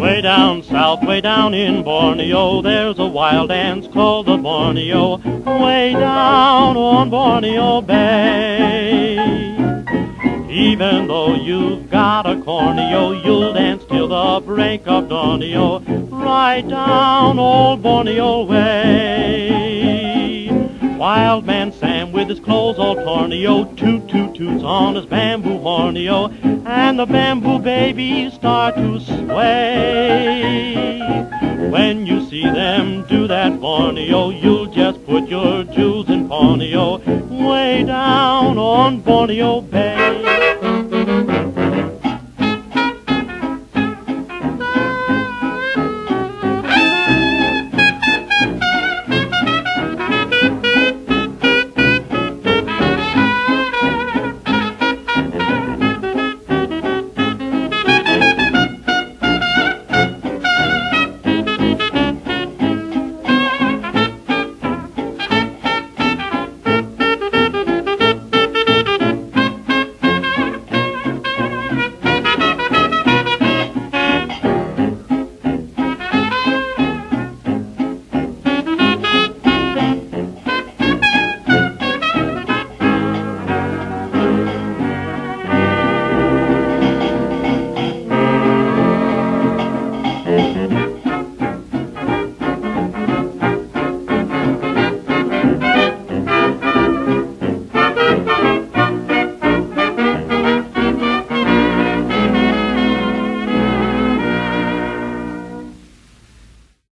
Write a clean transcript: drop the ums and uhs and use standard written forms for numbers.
Way down south, way down in Borneo, there's a wild dance called the Borneo, way down on Borneo Bay. Even though you've got a corneo, you'll dance till the break of dawneo, right down old Borneo way. Wild man Sam with his clothes all torneo, toot toot toots on his bamboo horneo, and the bamboo babies start to sway. When you see them do that Borneo, you'll just put your jewels in Borneo, way down on Borneo Bay.